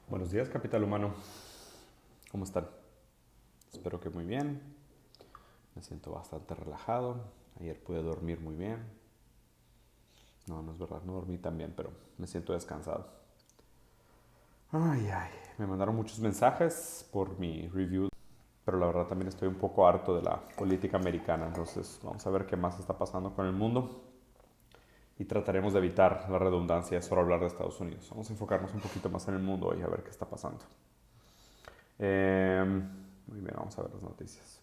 Buenos días, capital humano. ¿Cómo están? Espero que muy bien. Me siento bastante relajado. Ayer pude dormir muy bien. No, no es verdad, no dormí tan bien, pero me siento descansado. Ay, ay. Me mandaron muchos mensajes por mi review, pero la verdad también estoy un poco harto de la política americana. Entonces, vamos a ver qué más está pasando con el mundo y trataremos de evitar la redundancia solo hablar de Estados Unidos. Vamos a enfocarnos un poquito más en el mundo hoy a ver qué está pasando. Eh, Muy bien, vamos a ver las noticias.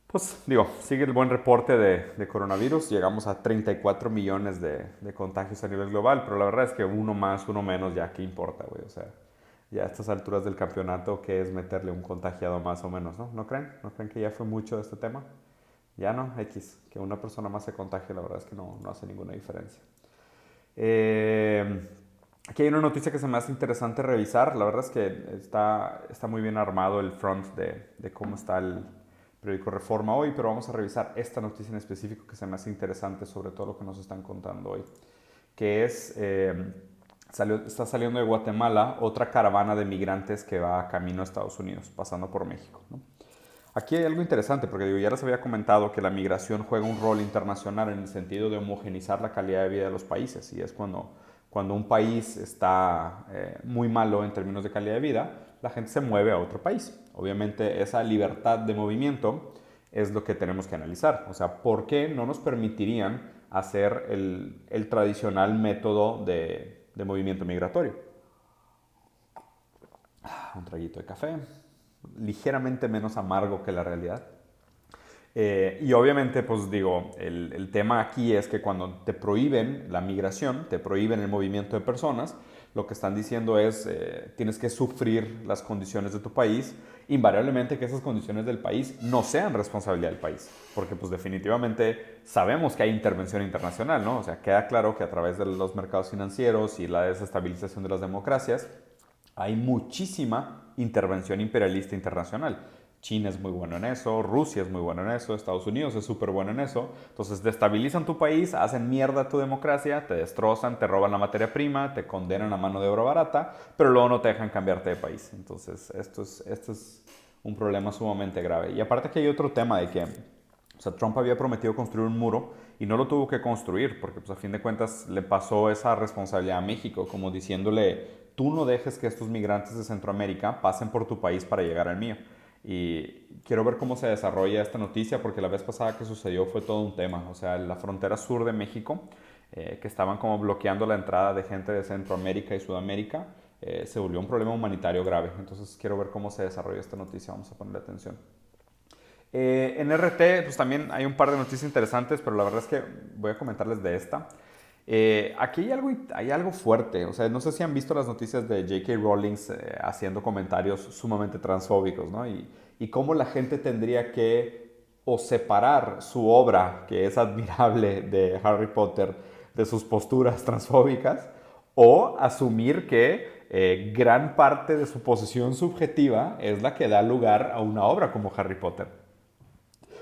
Pues digo, sigue el buen reporte de coronavirus. Llegamos a 34 millones de contagios a nivel global, pero la verdad es que uno más, uno menos, ya qué importa, güey. O sea, ya a estas alturas del campeonato, ¿qué es meterle un contagiado más o menos, no? ¿No creen? ¿No creen que ya fue mucho de este tema? Ya no, X. Que una persona más se contagie, la verdad es que no hace ninguna diferencia. Eh, Aquí hay una noticia que se me hace interesante revisar. La verdad es que está muy bien armado el front de cómo está el periódico Reforma hoy, pero vamos a revisar esta noticia en específico que se me hace interesante sobre todo lo que nos están contando hoy, que es, está saliendo de Guatemala otra caravana de migrantes que va camino a Estados Unidos, pasando por México, ¿no? Aquí hay algo interesante, porque digo, ya les había comentado que la migración juega un rol internacional en el sentido de homogenizar la calidad de vida de los países. Y es cuando un país está muy malo en términos de calidad de vida, la gente se mueve a otro país. Obviamente esa libertad de movimiento es lo que tenemos que analizar. O sea, ¿por qué no nos permitirían hacer el tradicional método de movimiento migratorio? Un traguito de café, ligeramente menos amargo que la realidad. Y obviamente, pues digo, el tema aquí es que cuando te prohíben la migración, te prohíben el movimiento de personas, lo que están diciendo es, tienes que sufrir las condiciones de tu país, invariablemente que esas condiciones del país no sean responsabilidad del país, porque pues definitivamente sabemos que hay intervención internacional, ¿no? O sea, queda claro que a través de los mercados financieros y la desestabilización de las democracias, hay muchísima intervención imperialista internacional. China es muy bueno en eso, Rusia es muy bueno en eso, Estados Unidos es súper bueno en eso. Entonces destabilizan tu país, hacen mierda a tu democracia, te destrozan, te roban la materia prima, te condenan a mano de obra barata, pero luego no te dejan cambiarte de país. Entonces esto es un problema sumamente grave. Y aparte que hay otro tema de que o sea, Trump había prometido construir un muro y no lo tuvo que construir porque pues, a fin de cuentas le pasó esa responsabilidad a México, como diciéndole, tú no dejes que estos migrantes de Centroamérica pasen por tu país para llegar al mío. Y quiero ver cómo se desarrolla esta noticia porque la vez pasada que sucedió fue todo un tema. O sea, la frontera sur de México, que estaban como bloqueando la entrada de gente de Centroamérica y Sudamérica, se volvió un problema humanitario grave. Entonces quiero ver cómo se desarrolla esta noticia. Vamos a ponerle atención. En RT, pues también hay un par de noticias interesantes, pero la verdad es que voy a comentarles de esta. Aquí hay algo fuerte, o sea, no sé si han visto las noticias de J.K. Rowling haciendo comentarios sumamente transfóbicos, ¿no? Y cómo la gente tendría que o separar su obra, que es admirable de Harry Potter, de sus posturas transfóbicas, o asumir que gran parte de su posición subjetiva es la que da lugar a una obra como Harry Potter.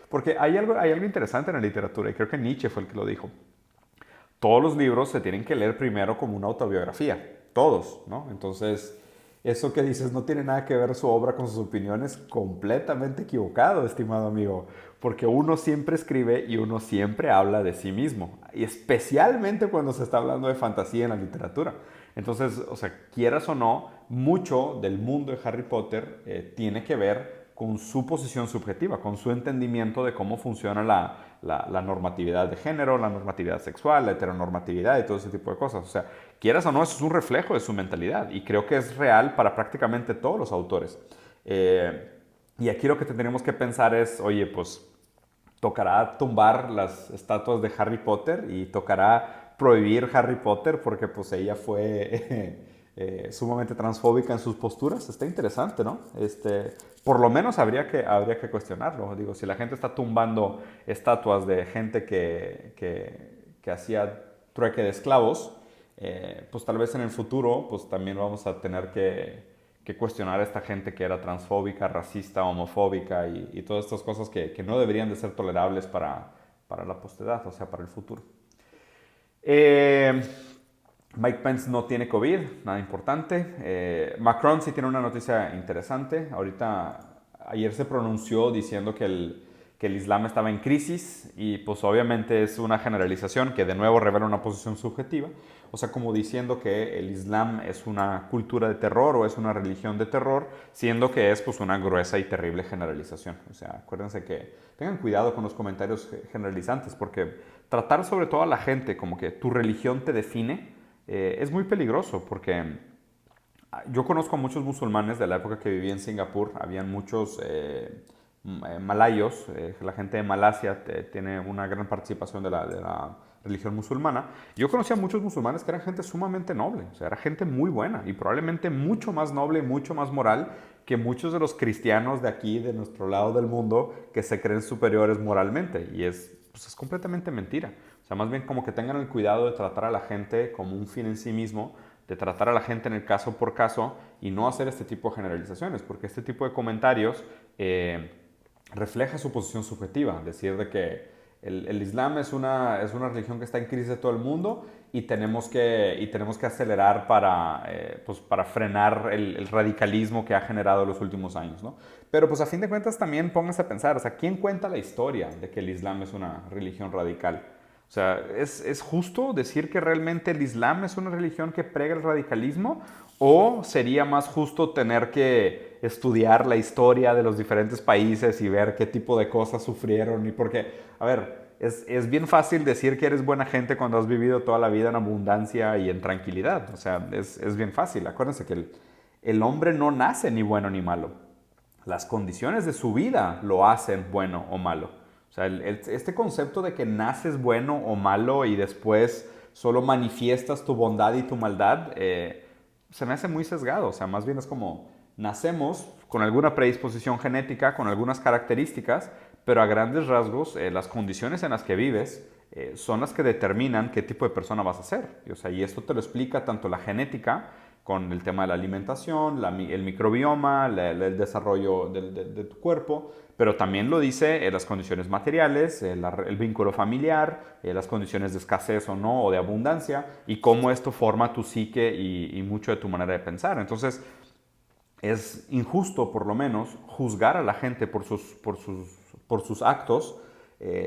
Porque hay algo interesante en la literatura, y creo que Nietzsche fue el que lo dijo. Todos los libros se tienen que leer primero como una autobiografía, todos, ¿no? Entonces, eso que dices no tiene nada que ver su obra con sus opiniones, completamente equivocado, estimado amigo, porque uno siempre escribe y uno siempre habla de sí mismo, y especialmente cuando se está hablando de fantasía en la literatura. Entonces, o sea, quieras o no, mucho del mundo de Harry Potter tiene que ver con su posición subjetiva, con su entendimiento de cómo funciona la normatividad de género, la normatividad sexual, la heteronormatividad y todo ese tipo de cosas. O sea, quieras o no, eso es un reflejo de su mentalidad y creo que es real para prácticamente todos los autores. Y aquí lo que tendríamos que pensar es, oye, pues tocará tumbar las estatuas de Harry Potter y tocará prohibir Harry Potter porque pues ella fue sumamente transfóbica en sus posturas. Está interesante, ¿no? Por lo menos habría que cuestionarlo. Digo, si la gente está tumbando estatuas de gente que hacía trueque de esclavos, pues tal vez en el futuro pues también vamos a tener que cuestionar a esta gente que era transfóbica, racista, homofóbica y todas estas cosas que no deberían de ser tolerables para la posteridad, o sea, para el futuro. Eh, Mike Pence no tiene COVID, nada importante. Macron sí tiene una noticia interesante. Ayer se pronunció diciendo que el Islam estaba en crisis y pues obviamente es una generalización que de nuevo revela una posición subjetiva. O sea, como diciendo que el Islam es una cultura de terror o es una religión de terror, siendo que es pues una gruesa y terrible generalización. O sea, acuérdense que tengan cuidado con los comentarios generalizantes porque tratar sobre todo a la gente como que tu religión te define es muy peligroso porque yo conozco a muchos musulmanes de la época que viví en Singapur. Habían muchos malayos. La gente de Malasia tiene una gran participación de la religión musulmana. Yo conocí a muchos musulmanes que eran gente sumamente noble. O sea, era gente muy buena y probablemente mucho más noble, mucho más moral que muchos de los cristianos de aquí, de nuestro lado del mundo, que se creen superiores moralmente. Y pues es completamente mentira. O sea, más bien como que tengan el cuidado de tratar a la gente como un fin en sí mismo, de tratar a la gente en el caso por caso y no hacer este tipo de generalizaciones, porque este tipo de comentarios refleja su posición subjetiva, decir de que el Islam es es una religión que está en crisis de todo el mundo y tenemos que acelerar pues para frenar el radicalismo que ha generado los últimos años, ¿no? Pero pues a fin de cuentas también pónganse a pensar, o sea, ¿quién cuenta la historia de que el Islam es una religión radical? O sea, es justo decir que realmente el Islam es una religión que prega el radicalismo? ¿O sería más justo tener que estudiar la historia de los diferentes países y ver qué tipo de cosas sufrieron? Y porque, a ver, es bien fácil decir que eres buena gente cuando has vivido toda la vida en abundancia y en tranquilidad. O sea, es bien fácil. Acuérdense que el hombre no nace ni bueno ni malo. Las condiciones de su vida lo hacen bueno o malo. O sea, este concepto de que naces bueno o malo y después solo manifiestas tu bondad y tu maldad, se me hace muy sesgado. O sea, más bien es como nacemos con alguna predisposición genética, con algunas características, pero a grandes rasgos las condiciones en las que vives son las que determinan qué tipo de persona vas a ser. O sea, y esto te lo explica tanto la genética con el tema de la alimentación, el microbioma, el desarrollo de tu cuerpo, pero también lo dice las condiciones materiales, el vínculo familiar, las condiciones de escasez o no, o de abundancia, y cómo esto forma tu psique y mucho de tu manera de pensar. Entonces, es injusto, por lo menos, juzgar a la gente por sus actos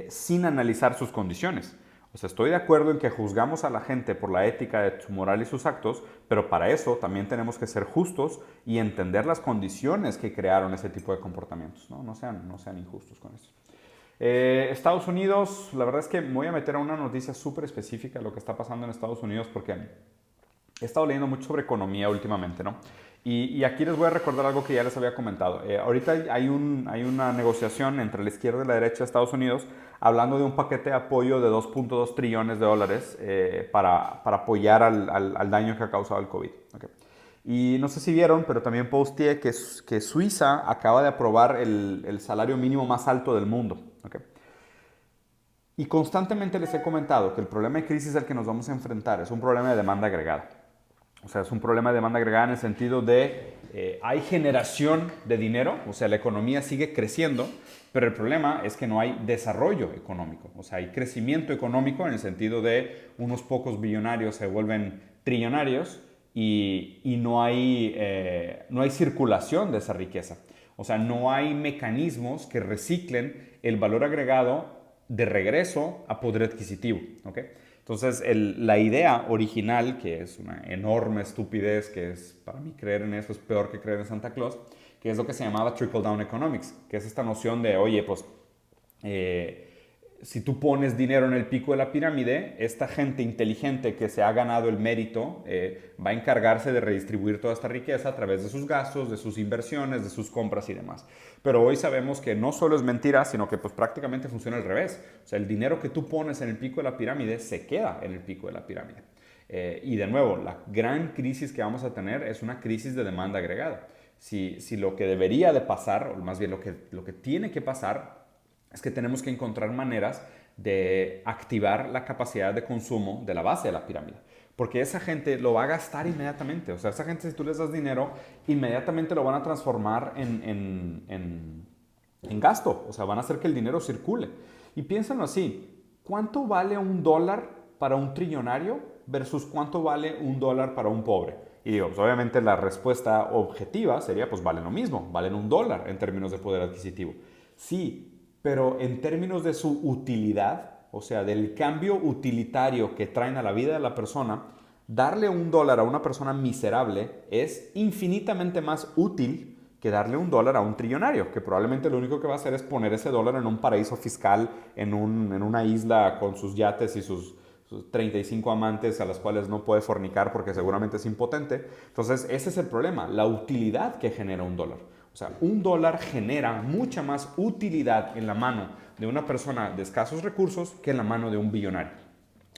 sin analizar sus condiciones. O sea, estoy de acuerdo en que juzgamos a la gente por la ética de su moral y sus actos, pero para eso también tenemos que ser justos y entender las condiciones que crearon ese tipo de comportamientos. No sean injustos con eso. Estados Unidos, la verdad es que me voy a meter a una noticia súper específica de lo que está pasando en Estados Unidos porque he estado leyendo mucho sobre economía últimamente, ¿no? Y aquí les voy a recordar algo que ya les había comentado. Ahorita hay una negociación entre la izquierda y la derecha de Estados Unidos hablando de un paquete de apoyo de 2.2 trillones de dólares para apoyar al daño que ha causado el COVID. Okay. Y no sé si vieron, pero también posteé que Suiza acaba de aprobar el salario mínimo más alto del mundo. Okay. Y constantemente les he comentado que el problema de crisis al que nos vamos a enfrentar es un problema de demanda agregada. O sea, es un problema de demanda agregada en el sentido de hay generación de dinero, o sea, la economía sigue creciendo, pero el problema es que no hay desarrollo económico. O sea, hay crecimiento económico en el sentido de unos pocos billonarios se vuelven trillonarios y no hay circulación de esa riqueza. O sea, no hay mecanismos que reciclen el valor agregado de regreso a poder adquisitivo. ¿Okay? Entonces, la idea original, que es una enorme estupidez, que es, para mí creer en eso es peor que creer en Santa Claus, que es lo que se llamaba Trickle Down Economics, que es esta noción de, oye, pues, si tú pones dinero en el pico de la pirámide, esta gente inteligente que se ha ganado el mérito va a encargarse de redistribuir toda esta riqueza a través de sus gastos, de sus inversiones, de sus compras y demás. Pero hoy sabemos que no solo es mentira, sino que pues prácticamente funciona al revés. O sea, el dinero que tú pones en el pico de la pirámide se queda en el pico de la pirámide. Y de nuevo, la gran crisis que vamos a tener es una crisis de demanda agregada. Si lo que debería de pasar, o más bien lo que tiene que pasar, es que tenemos que encontrar maneras de activar la capacidad de consumo de la base de la pirámide. Porque esa gente lo va a gastar inmediatamente. O sea, esa gente, si tú les das dinero, inmediatamente lo van a transformar en gasto. O sea, van a hacer que el dinero circule. Y piénsenlo así, ¿cuánto vale $1 para un trillonario versus cuánto vale $1 para un pobre. Y digo, pues obviamente la respuesta objetiva sería, pues valen lo mismo, valen $1 en términos de poder adquisitivo. Sí, pero en términos de su utilidad, o sea, del cambio utilitario que traen a la vida de la persona, darle $1 a una persona miserable es infinitamente más útil que darle $1 a un trillonario, que probablemente lo único que va a hacer es poner ese dólar en un paraíso fiscal, en una isla con sus yates y sus 35 amantes a las cuales no puede fornicar porque seguramente es impotente. Entonces, ese es el problema, la utilidad que genera $1. O sea, $1 genera mucha más utilidad en la mano de una persona de escasos recursos que en la mano de un billonario.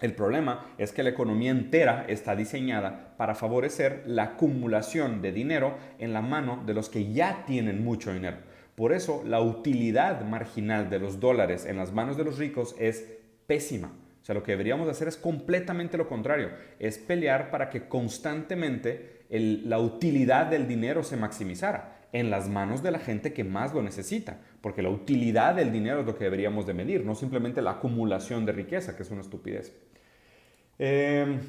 El problema es que la economía entera está diseñada para favorecer la acumulación de dinero en la mano de los que ya tienen mucho dinero. Por eso, la utilidad marginal de los dólares en las manos de los ricos es pésima. O sea, lo que deberíamos hacer es completamente lo contrario. Es pelear para que constantemente la utilidad del dinero se maximizara en las manos de la gente que más lo necesita. Porque la utilidad del dinero es lo que deberíamos de medir, no simplemente la acumulación de riqueza, que es una estupidez. En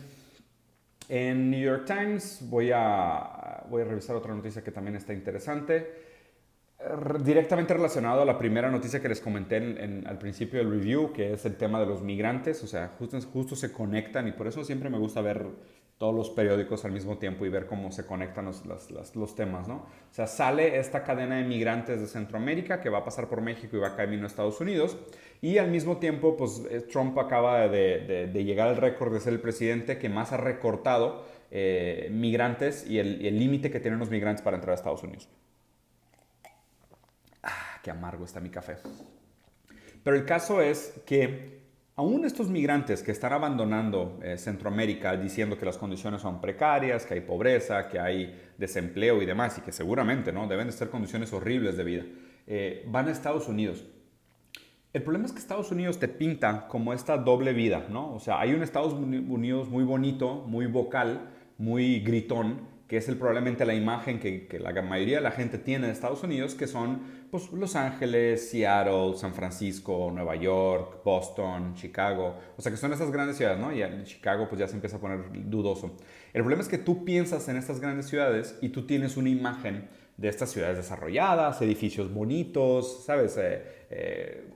New York Times voy a revisar otra noticia que también está interesante. Directamente relacionado a la primera noticia que les comenté al principio del review, que es el tema de los migrantes, o sea, justo se conectan y por eso siempre me gusta ver todos los periódicos al mismo tiempo y ver cómo se conectan los temas, ¿no? O sea, sale esta cadena de migrantes de Centroamérica que va a pasar por México y va camino a Estados Unidos y al mismo tiempo, pues Trump acaba de llegar al récord de ser el presidente que más ha recortado migrantes y el límite que tienen los migrantes para entrar a Estados Unidos. Qué amargo está mi café. Pero el caso es que aún estos migrantes que están abandonando Centroamérica diciendo que las condiciones son precarias, que hay pobreza, que hay desempleo y demás, y que seguramente ¿no? deben de ser condiciones horribles de vida, van a Estados Unidos. El problema es que Estados Unidos te pinta como esta doble vida, ¿no? O sea, hay un Estados Unidos muy bonito, muy vocal, muy gritón, que es probablemente la imagen que la mayoría de la gente tiene de Estados Unidos, que son pues, Los Ángeles, Seattle, San Francisco, Nueva York, Boston, Chicago. O sea, que son esas grandes ciudades, ¿no? Y en Chicago pues ya se empieza a poner dudoso. El problema es que tú piensas en estas grandes ciudades y tú tienes una imagen de estas ciudades desarrolladas, edificios bonitos, ¿sabes?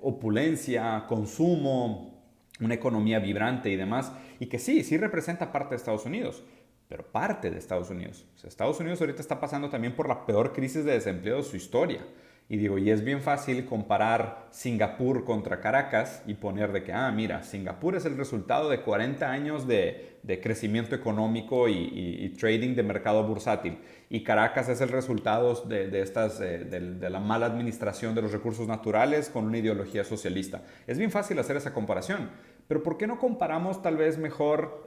Opulencia, consumo, una economía vibrante y demás. Y que sí representa parte de Estados Unidos, pero parte de Estados Unidos. O sea, Estados Unidos ahorita está pasando también por la peor crisis de desempleo de su historia. Y digo, y es bien fácil comparar Singapur contra Caracas y poner de que, mira, Singapur es el resultado de 40 años de crecimiento económico y trading de mercado bursátil. Y Caracas es el resultado de la mala administración de los recursos naturales con una ideología socialista. Es bien fácil hacer esa comparación. Pero ¿por qué no comparamos tal vez mejor...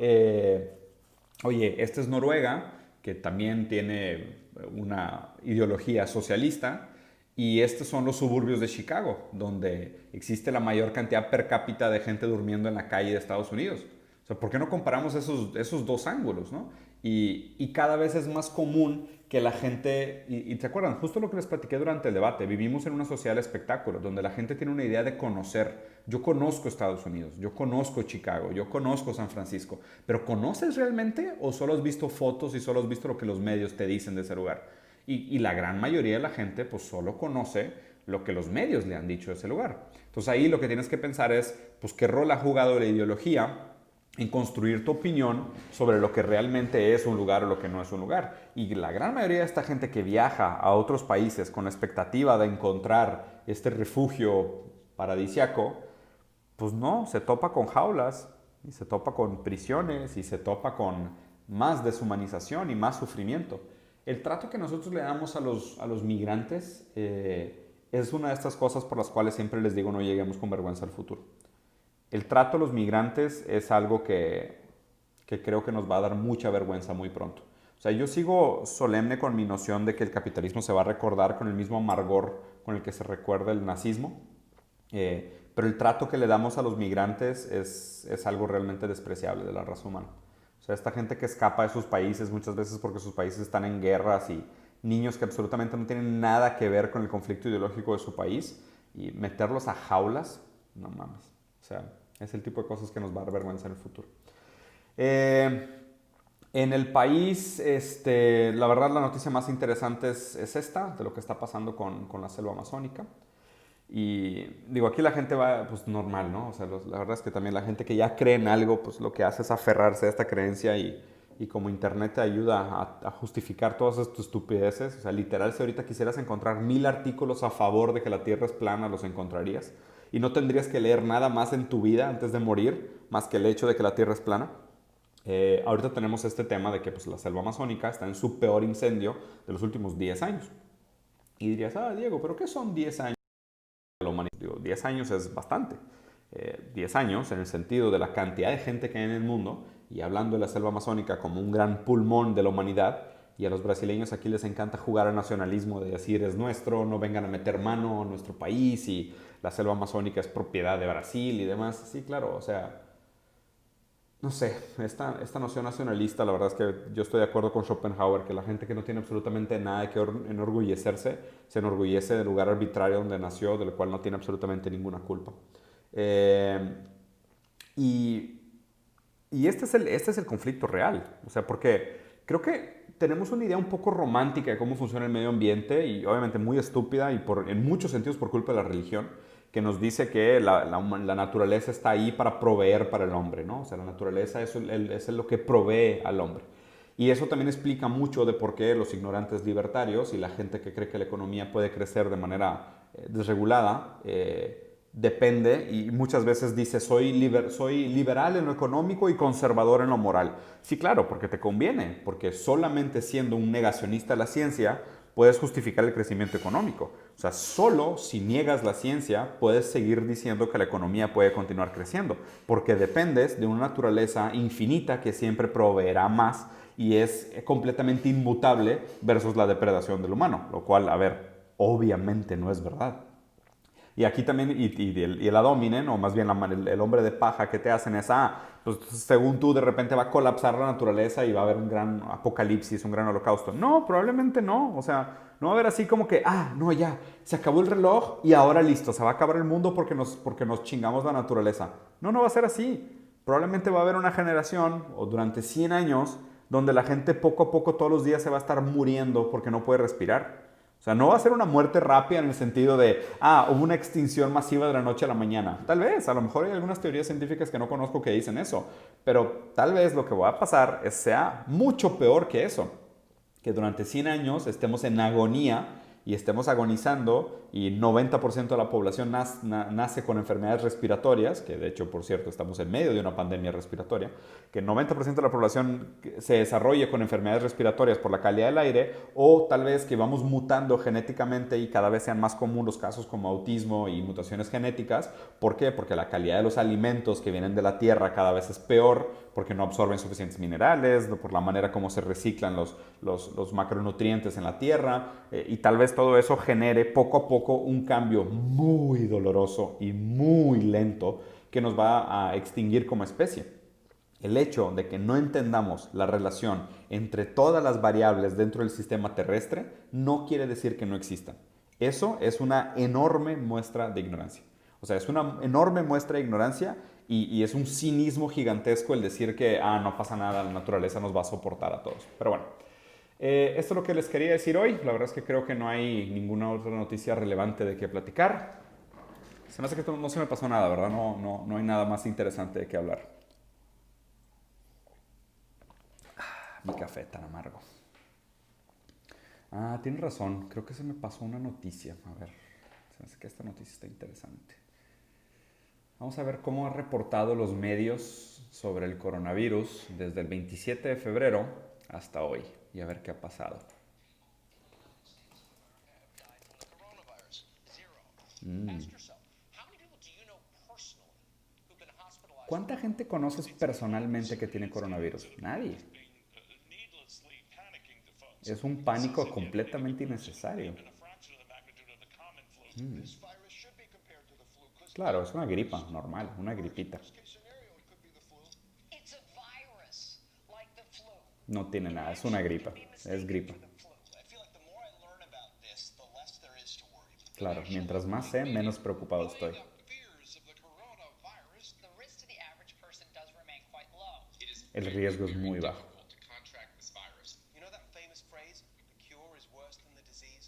Oye, esta es Noruega, que también tiene una ideología socialista, y estos son los suburbios de Chicago, donde existe la mayor cantidad per cápita de gente durmiendo en la calle de Estados Unidos. O sea, ¿por qué no comparamos esos dos ángulos, no? Y cada vez es más común que la gente, y te acuerdan, justo lo que les platiqué durante el debate, vivimos en una sociedad de espectáculo, donde la gente tiene una idea de conocer. Yo conozco Estados Unidos, yo conozco Chicago, yo conozco San Francisco, pero ¿conoces realmente o solo has visto fotos y solo has visto lo que los medios te dicen de ese lugar? Y la gran mayoría de la gente pues solo conoce lo que los medios le han dicho de ese lugar. Entonces ahí lo que tienes que pensar es, pues, ¿qué rol ha jugado la ideología en construir tu opinión sobre lo que realmente es un lugar o lo que no es un lugar? Y la gran mayoría de esta gente que viaja a otros países con la expectativa de encontrar este refugio paradisiaco, pues no, se topa con jaulas y se topa con prisiones y se topa con más deshumanización y más sufrimiento. El trato que nosotros le damos a los migrantes es una de estas cosas por las cuales siempre les digo no lleguemos con vergüenza al futuro. El trato a los migrantes es algo que creo que nos va a dar mucha vergüenza muy pronto. O sea, yo sigo solemne con mi noción de que el capitalismo se va a recordar con el mismo amargor con el que se recuerda el nazismo, pero el trato que le damos a los migrantes es algo realmente despreciable de la raza humana. O sea, esta gente que escapa de sus países muchas veces porque sus países están en guerras y niños que absolutamente no tienen nada que ver con el conflicto ideológico de su país y meterlos a jaulas, no mames. O sea, es el tipo de cosas que nos va a dar vergüenza en el futuro. Eh, en el país, la verdad la noticia más interesante es esta, de lo que está pasando con la selva amazónica. Y digo, aquí la gente va pues normal, ¿no? O sea, la verdad es que también la gente que ya cree en algo, pues lo que hace es aferrarse a esta creencia y como internet te ayuda a justificar todas estas estupideces. O sea, literal, si ahorita quisieras encontrar 1000 artículos a favor de que la Tierra es plana, los encontrarías. Y no tendrías que leer nada más en tu vida antes de morir, más que el hecho de que la Tierra es plana. Ahorita tenemos este tema de que pues, la selva amazónica está en su peor incendio de los últimos 10 años. Y dirías, Diego, ¿pero qué son 10 años? La humanidad. Digo, 10 años es bastante. 10 años en el sentido de la cantidad de gente que hay en el mundo y hablando de la selva amazónica como un gran pulmón de la humanidad. Y a los brasileños aquí les encanta jugar al nacionalismo de decir es nuestro, no vengan a meter mano a nuestro país y la selva amazónica es propiedad de Brasil y demás. Sí, claro, o sea, no sé, esta noción nacionalista, la verdad es que yo estoy de acuerdo con Schopenhauer, que la gente que no tiene absolutamente nada de que enorgullecerse, se enorgullece del lugar arbitrario donde nació, del cual no tiene absolutamente ninguna culpa. Eh, y, y este es el conflicto real, o sea, porque creo que tenemos una idea un poco romántica de cómo funciona el medio ambiente y obviamente muy estúpida y en muchos sentidos por culpa de la religión, que nos dice que la naturaleza está ahí para proveer para el hombre, ¿no? O sea, la naturaleza es lo que provee al hombre. Y eso también explica mucho de por qué los ignorantes libertarios y la gente que cree que la economía puede crecer de manera desregulada, depende y muchas veces dice soy liberal en lo económico y conservador en lo moral. Sí, claro, porque te conviene, porque solamente siendo un negacionista de la ciencia puedes justificar el crecimiento económico. O sea, solo si niegas la ciencia puedes seguir diciendo que la economía puede continuar creciendo, porque dependes de una naturaleza infinita que siempre proveerá más y es completamente inmutable versus la depredación del humano, lo cual, a ver, obviamente no es verdad. Y aquí también, y el ad hominem, o más bien el hombre de paja que te hacen es, pues según tú de repente va a colapsar la naturaleza y va a haber un gran apocalipsis, un gran holocausto. No, probablemente no. O sea, no va a haber así como que, no, ya, se acabó el reloj y ahora listo, se va a acabar el mundo porque nos chingamos la naturaleza. No, no va a ser así. Probablemente va a haber una generación, o durante 100 años, donde la gente poco a poco todos los días se va a estar muriendo porque no puede respirar. O sea, no va a ser una muerte rápida en el sentido de, hubo una extinción masiva de la noche a la mañana. Tal vez, a lo mejor hay algunas teorías científicas que no conozco que dicen eso, pero tal vez lo que va a pasar sea mucho peor que eso, que durante 100 años estemos en agonía y estemos agonizando y 90% de la población nace con enfermedades respiratorias, que de hecho, por cierto, estamos en medio de una pandemia respiratoria, que 90% de la población se desarrolle con enfermedades respiratorias por la calidad del aire, o tal vez que vamos mutando genéticamente y cada vez sean más comunes los casos como autismo y mutaciones genéticas. ¿Por qué? Porque la calidad de los alimentos que vienen de la tierra cada vez es peor, porque no absorben suficientes minerales, por la manera como se reciclan los macronutrientes en la tierra, y tal vez todo eso genere poco a poco un cambio muy doloroso y muy lento que nos va a extinguir como especie. El hecho de que no entendamos la relación entre todas las variables dentro del sistema terrestre no quiere decir que no existan. Eso es una enorme muestra de ignorancia. O sea, es una enorme muestra de ignorancia y es un cinismo gigantesco el decir que no pasa nada, la naturaleza nos va a soportar a todos. Pero bueno, esto es lo que les quería decir hoy. La verdad es que creo que no hay ninguna otra noticia relevante de qué platicar. Se me hace que no se me pasó nada, ¿verdad? No hay nada más interesante de qué hablar. Mi café tan amargo. Tienes razón. Creo que se me pasó una noticia. A ver, se me hace que esta noticia está interesante. Vamos a ver cómo han reportado los medios sobre el coronavirus desde el 27 de febrero hasta hoy. Y a ver qué ha pasado. ¿Cuánta gente conoces personalmente que tiene coronavirus? Nadie. Es un pánico completamente innecesario. Claro, es una gripa normal, una gripita. No tiene nada, es una gripa, es gripa. Claro, mientras más sé, menos preocupado estoy. el riesgo es muy bajo.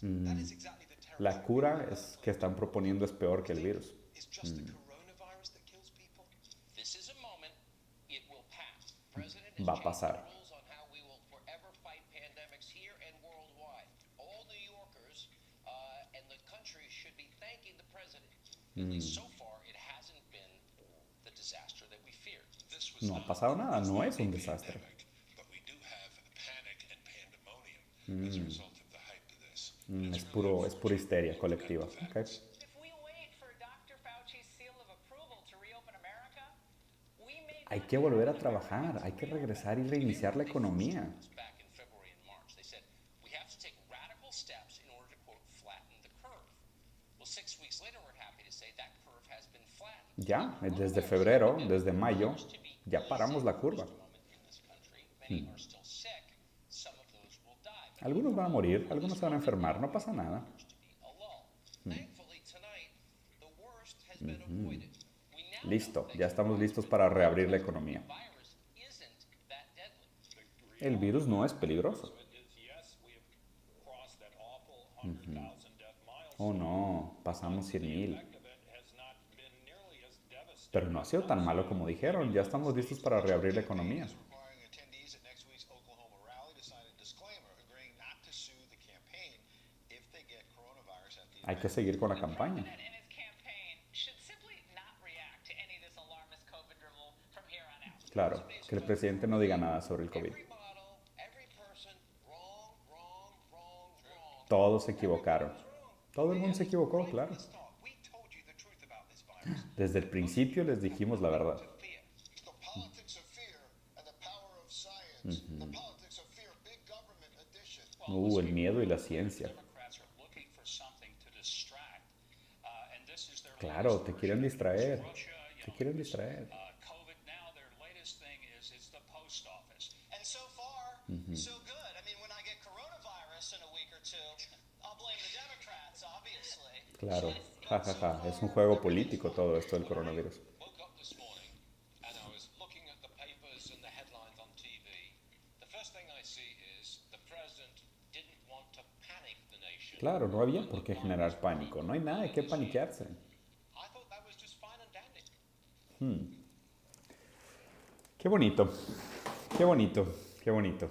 Mm, La cura es que están proponiendo es peor que el virus. Mm, Va a pasar. Mm, No ha pasado nada, no es un desastre. Mm, es pura histeria colectiva. Ok. Hay que volver a trabajar, hay que regresar y reiniciar la economía. Ya, desde febrero, desde mayo, ya paramos la curva. Algunos van a morir, algunos se van a enfermar, no pasa nada. Listo, ya estamos listos para reabrir la economía. El virus no es peligroso. Oh no, pasamos 100,000. Pero no ha sido tan malo como dijeron, ya estamos listos para reabrir la economía. Hay que seguir con la campaña. Claro, que el presidente no diga nada sobre el COVID. Todos se equivocaron. Todo el mundo se equivocó, claro. Desde el principio les dijimos la verdad. El miedo y la ciencia. Claro, te quieren distraer. Te quieren distraer. Claro. Ja, ja, ja. Es un juego político todo esto del coronavirus. Claro, no había por qué generar pánico. No hay nada de qué paniquearse. Qué bonito. Qué bonito. Qué bonito.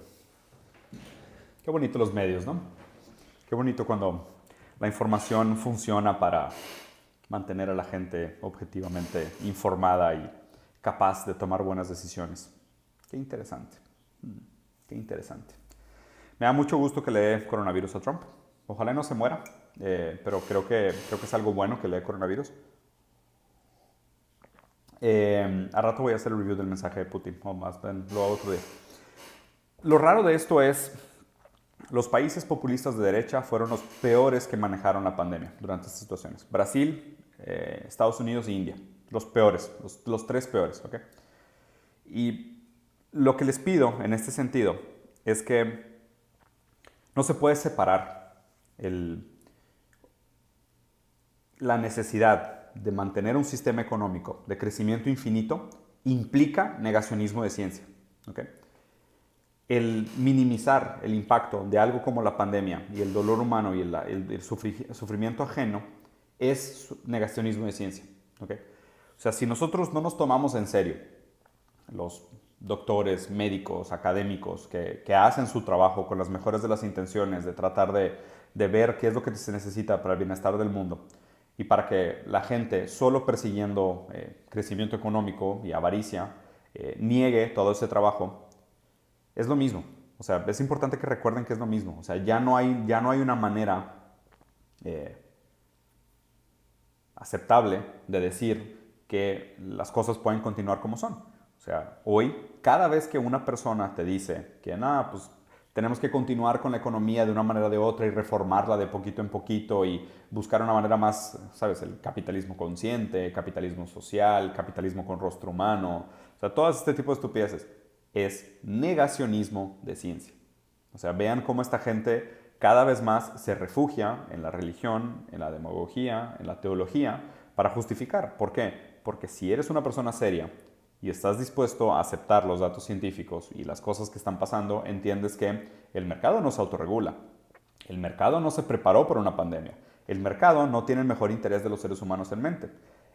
Qué bonito los medios, ¿no? Qué bonito cuando la información funciona para mantener a la gente objetivamente informada y capaz de tomar buenas decisiones. Qué interesante. Qué interesante. Me da mucho gusto que le dé coronavirus a Trump. Ojalá no se muera, pero creo que es algo bueno que le dé coronavirus. A rato voy a hacer el review del mensaje de Putin, o más bien lo hago otro día. Lo raro de esto es, los países populistas de derecha fueron los peores que manejaron la pandemia durante estas situaciones. Brasil, Estados Unidos e India. Los peores, los tres peores. ¿Okay? Y lo que les pido en este sentido es que no se puede separar la necesidad de mantener un sistema económico de crecimiento infinito implica negacionismo de ciencia. ¿Okay? El minimizar el impacto de algo como la pandemia y el dolor humano y el sufrimiento ajeno es negacionismo de ciencia. ¿Okay? O sea, si nosotros no nos tomamos en serio, los doctores, médicos, académicos que hacen su trabajo con las mejores de las intenciones de tratar de ver qué es lo que se necesita para el bienestar del mundo y para que la gente solo persiguiendo crecimiento económico y avaricia niegue todo ese trabajo, es lo mismo. O sea, es importante que recuerden que es lo mismo. O sea, ya no hay una manera aceptable de decir que las cosas pueden continuar como son. O sea, hoy, cada vez que una persona te dice que nada, pues tenemos que continuar con la economía de una manera o de otra y reformarla de poquito en poquito y buscar una manera más, ¿sabes? El capitalismo consciente, capitalismo social, capitalismo con rostro humano. O sea, todo este tipo de estupideces es negacionismo de ciencia. O sea, vean cómo esta gente cada vez más se refugia en la religión, en la demagogía, en la teología, para justificar. ¿Por qué? Porque si eres una persona seria y estás dispuesto a aceptar los datos científicos y las cosas que están pasando, entiendes que el mercado no se autorregula. El mercado no se preparó por una pandemia. El mercado no tiene el mejor interés de los seres humanos en mente.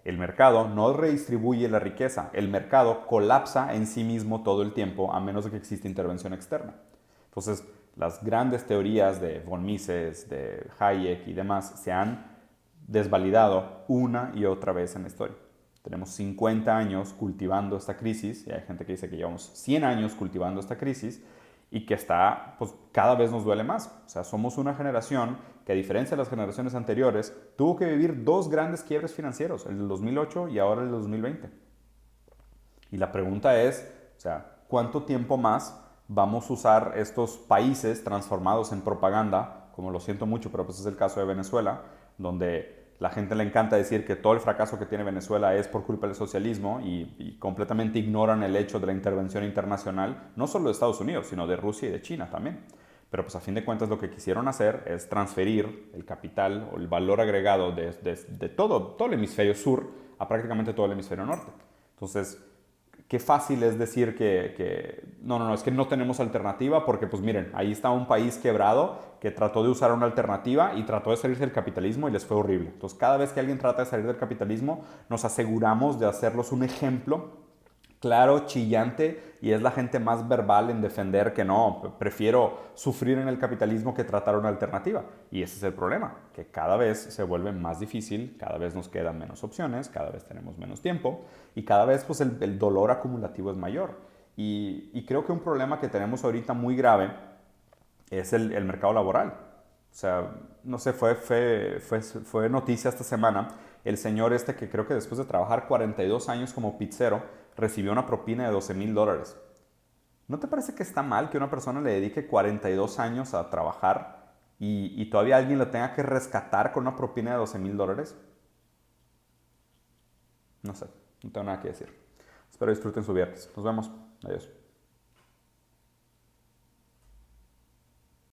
El mercado no redistribuye la riqueza. El mercado colapsa en sí mismo todo el tiempo a menos de que exista intervención externa. Entonces, las grandes teorías de von Mises, de Hayek y demás se han desvalidado una y otra vez en la historia. Tenemos 50 años cultivando esta crisis y hay gente que dice que llevamos 100 años cultivando esta crisis y que está, pues cada vez nos duele más. O sea, somos una generación que a diferencia de las generaciones anteriores, tuvo que vivir dos grandes quiebres financieros, el del 2008 y ahora el del 2020. Y la pregunta es, o sea, ¿cuánto tiempo más vamos a usar estos países transformados en propaganda? Como lo siento mucho, pero pues es el caso de Venezuela, donde la gente le encanta decir que todo el fracaso que tiene Venezuela es por culpa del socialismo y completamente ignoran el hecho de la intervención internacional, no solo de Estados Unidos, sino de Rusia y de China también. Pero pues a fin de cuentas lo que quisieron hacer es transferir el capital o el valor agregado de todo el hemisferio sur a prácticamente todo el hemisferio norte. Entonces, qué fácil es decir que no, es que no tenemos alternativa porque pues miren, ahí está un país quebrado que trató de usar una alternativa y trató de salirse del capitalismo y les fue horrible. Entonces cada vez que alguien trata de salir del capitalismo nos aseguramos de hacerlos un ejemplo claro, chillante y es la gente más verbal en defender que no, prefiero sufrir en el capitalismo que tratar una alternativa. Y ese es el problema, que cada vez se vuelve más difícil, cada vez nos quedan menos opciones, cada vez tenemos menos tiempo y cada vez pues el dolor acumulativo es mayor. Y creo que un problema que tenemos ahorita muy grave es el mercado laboral. O sea, no sé, fue noticia esta semana. El señor este que creo que después de trabajar 42 años como pizzero, recibió una propina de $12,000. ¿No te parece que está mal que una persona le dedique 42 años a trabajar y todavía alguien lo tenga que rescatar con una propina de $12,000? No sé, no tengo nada que decir. Espero disfruten su viernes. Nos vemos. Adiós.